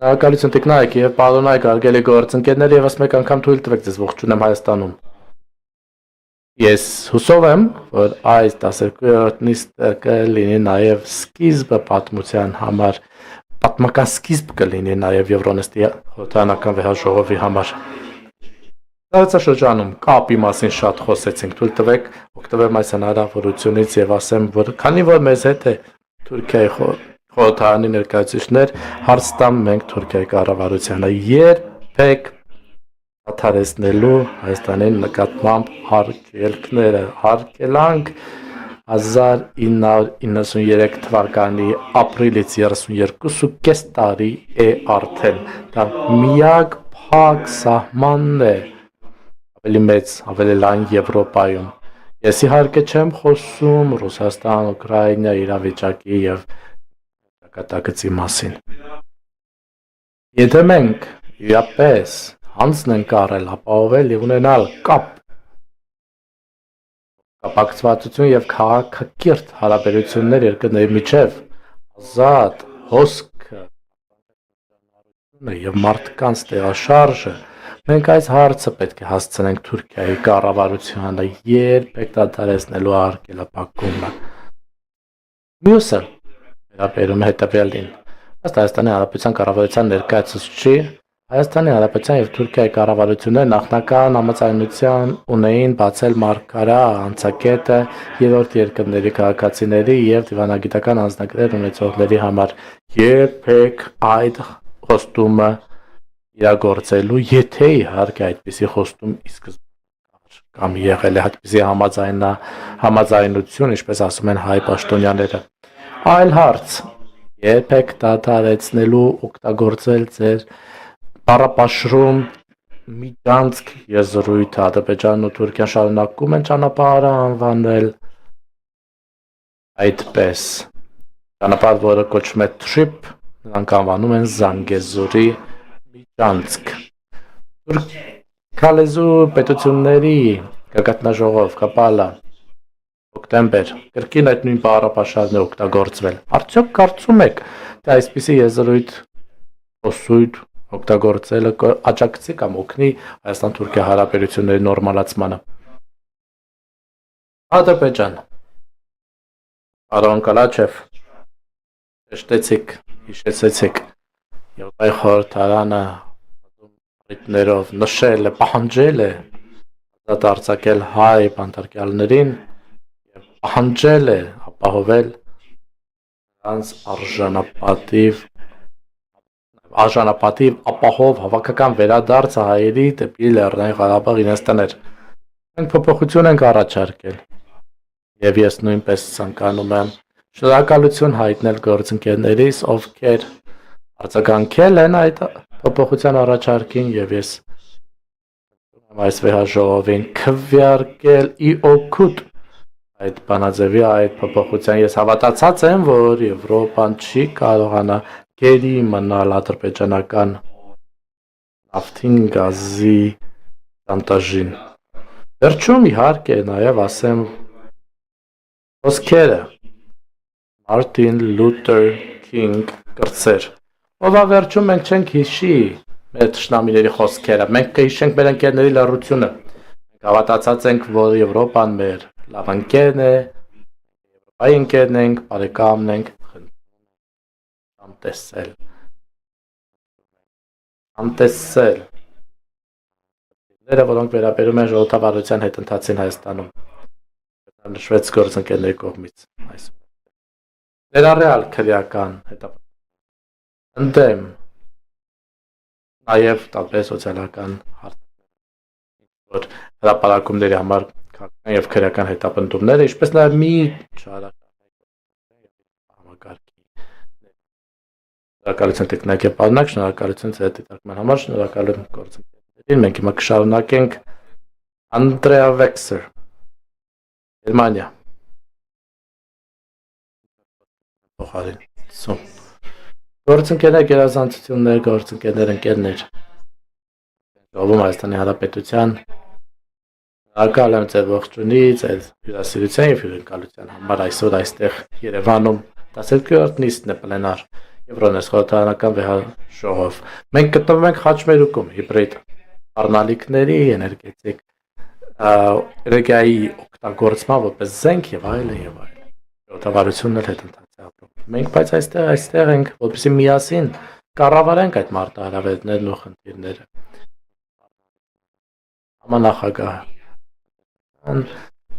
Շնորհակալություն Տիկնայք եւ պարոնայք արգելի գործընկերներ եւս մեկ անգամ թույլ տվեք ձեզ ողջունեմ Հայաստանում։ Ես հուսով եմ, որ այս 12-րդ նիստը կլինի նաեւ սկիզբը պատմության համար, պատմական սկիզբ կլինի նաեւ Եվրոնեստի խորհրդարանական վեհաժողովի համար։ Տարածաշրջանում կապի մասին շատ խոսեցինք, թույլ տվեք օգտվեմ այս հնարավորությունից եւ ասեմ, որ քանի որ մեզ հետ է Թուրքիայի խորհրդարանի ներկայացուցիչներ, հարց տամ մենք Թուրքիայի կառավարությանը երբեք դադարեցնելու Հայաստանի նկատմամբ արգելքները, արգելանք 1993 թվականի ապրիլից 32.5 տարի է արդեն, դա միակ փակ սահմանն է ավելի մեծ, ավելի լայն Եվրոպայում։ Ես իհարկե չեմ խոսում Ռուսաստան, Ուկրաինա իրավիճակի եւ ճակատագծի մասին։ Եթե մենք իրապես հանձն ենք առել, ապահովել եւ ունենալ կապակցվածություն եւ քաղաքակիրթ հարաբերություններ երկրների միջեւ, ազատ հոսքը եւ մարդկանց տեղաշարժը, մենք այս հարցը պետք է հասցնենք Թուրքիայի կառավարությանը երբեք դադարեցնելու արգելափակումը։ Մյուսը վերաբերում է հետևյալին։ Ըստ Հայաստանի Հանրապետության կառավարության ներկայացուցչի, Հայաստանի Հանրապետության եւ Թուրքիայի կառավարությունները նախնական համաձայնության ունեին բացել մարգարա անցակետը երրորդ երկրների քաղաքացիների եւ դիվանագիտական անձնագրեր ունեցողների համար, երբեք այդ խոստումը իրագործելու, եթե իհարկե այդպիսի խոստում ի սկզբանե կամ եղել է այդպիսի համաձայնություն, ինչպես ասում են հայ պաշտոնյաները։ Այլ հարց, երբեք դադարեցնելու օգտագործել ձեր բառապաշարում միջանցք եզրույթ Ադրբեջանն ու Թուրքիան շարունակում են ճանապարհը անվանել այդպես։ Ճանապարհ, որը կոչվում է TRIP, նրանք անվանում են Զանգեզուրի միջանցք։ Թուրքալեզու պետությունների գագաթնաժողով Կապալա օկտեմբեր կրկին այդ նույն բառապաշարն է օգտագործվել։ Արդյոք կարծում եք, թե այսպիսի եզրույթ խոսույթ օգտագործելը աջակցի կամ օգնի Հայաստան-Թուրքիա հարաբերությունների նորմալացմանը։ Ադրբեջան։ Պարոն Կալաչև, հիշեցեցիք Եվրոպայի խորհրդարանը ներով նշել է, պահանջել է ազատ արձակել հայ բանտարկյալներին եւ պահանջել է ապահովել նրանց արժանապատիվ ապահով հավաքական վերադարձը հայերի դեպի Լեռնային Ղարաբաղ իրենց տներ։ Մենք փոփոխություն ենք առաջարկել եւ ես նույնպես ցանկանում եմ շնորհակալություն հայտնել գործընկերներիս, ովքեր արձագանքել են այդ փոփոխության առաջարկին եւ ես այս վեհաժողովին քվեարկել ի օգուտ այդ բանաձևի այդ փոփոխության։ Ես հավատացած եմ, որ Եվրոպան չի կարողանա գերի մնալ ադրբեջանական նավթին գազի շանտաժին։ Վերջում իհարկե նաեւ ասեմ խոսքերը Մարտին Լութեր Քինգ կրծեր, ով վերջում մենք չենք հիշի մեր թշնամիների խոսքերը, մենք կհիշենք մեր ընկերների լռությունը։ Մենք հավատացած ենք, որ Եվրոպան մեր լավ ընկերն է, Եվրոպայի ընկերն ենք, բարեկամն ենք, անտեսել։ Ները, որոնք վերաբերում են ժողովրդավարության հետընթացին Հայաստանում, նշվեց գործընկերների կողմից այս ներառյալ քրեական հետապնդում ընդդեմ նաև տարբեր սոցիալական հարցեր, որ հրապարակումների համար քաղաքական եւ քրեական հետապնդումները, ինչպես նաև մի համակարգի շնորհակալություն տեխնիկայի պարոնակ, շնորհակալություն ձեր դիտարկման համար, շնորհակալություն գործընկերներին։ Մենք հիմա կշարունակենք Անդրեա Վեքսեր, Գերմանիա։ Գործընկերներ, գերազանցություններ, գործընկերներ, ընկերներ։ Ժողովում Հայաստանի Հանրապետության շնորհակալ եմ ձեր ողջունից, ձեր հյուրասիրության եւ հյուրընկալության համար այսօր այստեղ Երևանում 12-րդ նիստն է պլենար Եվրոնես խորհրդարանական վեհաժողով։ Մենք գտնվում ենք խաչմերուկում հիբրիդ առնալիքների, էներգիայի օգտագործման որպես զենք եւ այլն եւ այլն։ Ժողովրդավարությունն էլ հետընթաց է ապրում։ Մենք բայց այստեղ ենք, որպեսզի միասին կառավարենք այդ մարտահրավերներն ու խնդիրները։ Համանախագահ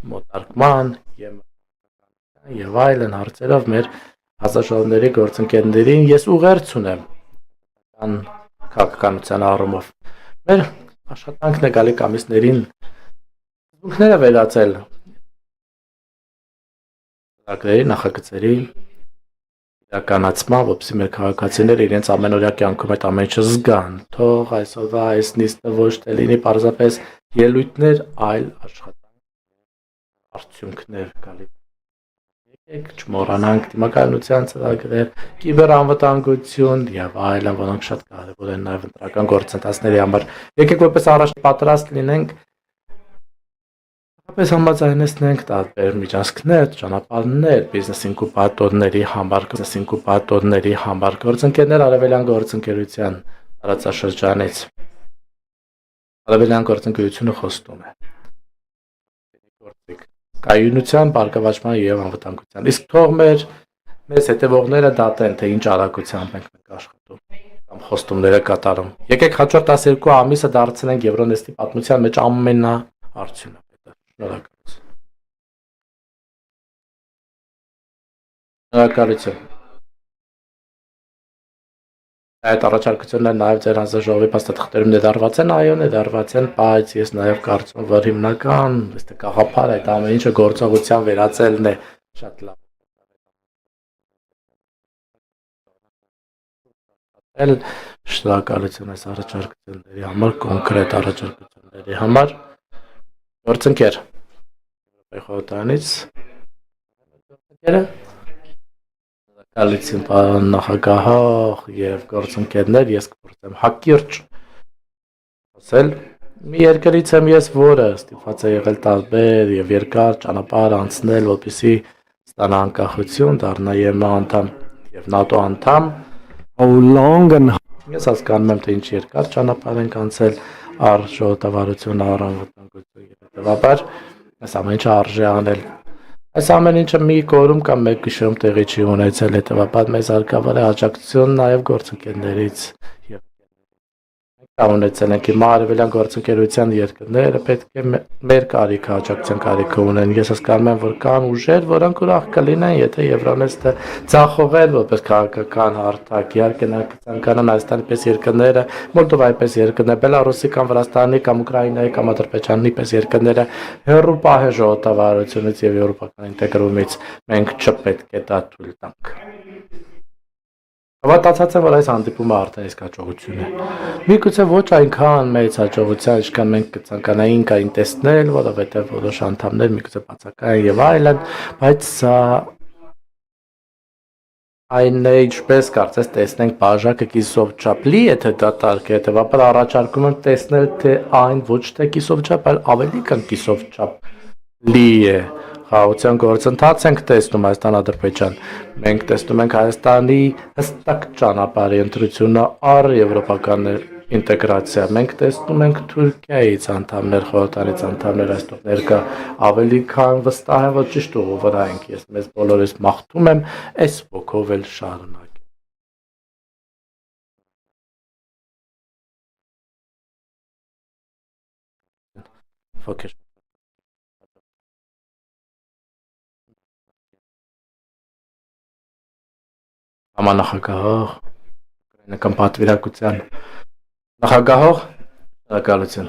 մոտարկման եւ այլն հարցերով մեր հանձնաժողովների գործընկերներին ես ուղերձ ունեմ քաղաքականության առումով։ Մեր աշխատանքն է գալիք ամիսներին զունքները վերացել նախագծերի իրականացման, որպեսզի մեր քաղաքացիները իրենց ամենօրյա կյանքում այդ ամեն ինչը զգան։ Թող այսօրվա այս նիստը ոչ թե լինի պարզապես ելույթներ, այլ աշխատանք արդյունքներ գալիք։ Եկեք չմոռանանք դիմակայունության ծրագրեր, կիբերանվտանգություն եւ այլն, որոնք շատ կարեւոր են նաեւ ընտրական գործընթացների համար։ Եկեք որպես առաջ պատրաստ լինենք Ապես համաձայնեցնենք տարբեր միջանցքներ, ճանապարհներ, բիզնես ինկուբատորների համար գործընկերներ արևելյան գործընկերության տարածաշրջանից։ Արևելյան գործընկերությունը խոստում է կայունության, բարգավաճման եւ անվտանգության։ Իսկ թող մեզ հետևողները դատեն, թե ինչ արագությամբ ենք մենք աշխատում կամ խոստումները կատարում։ Եկեք հաջորդ 12 ամիսը դարձնենք Եվրոնեստի պատմության մեջ ամենաարդյունավետը։ Շնորհակալություն։ Այդ առաջարկությունները նաև ձեր հանձնաժողովի փաստաթղթերում ներառված են, այո, ներառված են, բայց ես նաև կարծում, որ հիմնական այստեղ գաղափարը այդ ամեն ինչը գործողության վերածելն է շատ լավ։ Շնորհակալություն այս առաջարկությունների համար, կոնկրետ առաջարկությունների համար։ Գործընկեր խորհրդարանից Շնորհակալություն պարոն նախագահ եւ գործընկերներ, ես կփորձեմ հակիրճ խոսել։ Մի երկրից եմ ես, որը ստիպված է եղել տարբեր եւ երկար ճանապարհ անցնել, որպեսզի ստանա անկախություն, դառնա ԵՄ անդամ եւ ՆԱՏՕ անդամ։ Ես հասկանում եմ, թե ինչ երկար ճանապարհ ենք անցել առ ժողովրդավարություն, առ անվտանգություն եւ հետեւաբար այս ամեն ինչը արժե անել։ Այս ամեն ինչը մի կորում կամ մեկ գիշերում տեղի չի ունեցել, հետեւաբար մեզ հարկավոր է աջակցություն նաև գործընկերներից եւ մենք ունեցել ենք հիմա արևելյան գործընկերության երկրները պետք է մեր կարիքը աջակցության կարիքը ունեն։ Ես հասկանում եմ, որ կան ուժեր, որոնք ուրախ կլինեն, եթե Եվրոնեստը ձախողեր որպես քաղաքական հարթակ։ Իհարկե նա կցանկանան Հայաստանի պես երկրները, Մոլդովայի պես երկրները, Բելարուսի կամ Վրաստանի կամ Ուկրաինայի կամ Ադրբեջանի պես երկրները հեռու պահեն ժողովրդավարությունից եւ եվրոպական ինտեգրումից։ Մենք չպետք է դա թույլ տանք։ Հավատացած եմ, որ այս հանդիպումը արդեն իսկ հաջողություն է։ Միգուցե ոչ այնքան մեծ հաջողության, ինչքան մենք կցանկանայինք այն տեսնել, որովհետև որոշ անդամներ միգուցե բացակայ եւ այլն, բայց սա այն է, ինչպես կարծես տեսնենք բաժակը կիսով չափ լի է, թե դատարկ է, հետեւաբար առաջարկում եմ տեսնել, թե այն ոչ թե կիսով չափ, այլ ավելի քան կիսով չափ լի է։ Խաղաղության գործընթաց ենք տեսնում Հայաստան-Ադրբեջան։ Մենք տեսնում ենք Հայաստանի հստակ ճանապարհի ընտրությունը առ եվրոպական ինտեգրացիա։ Մենք տեսնում ենք Թուրքիայից անդամներ, խորհրդանից անդամներ այստեղ ներկա ավելի քան վստահ են, որ ճիշտ ուղու վրա ենք։ Ես մեզ բոլորիս մաղթում եմ այս ոգով էլ շարունակել։ Focus. Համանախագահող ուկրաինական պատվիրակության նախագահող շնորհակալություն։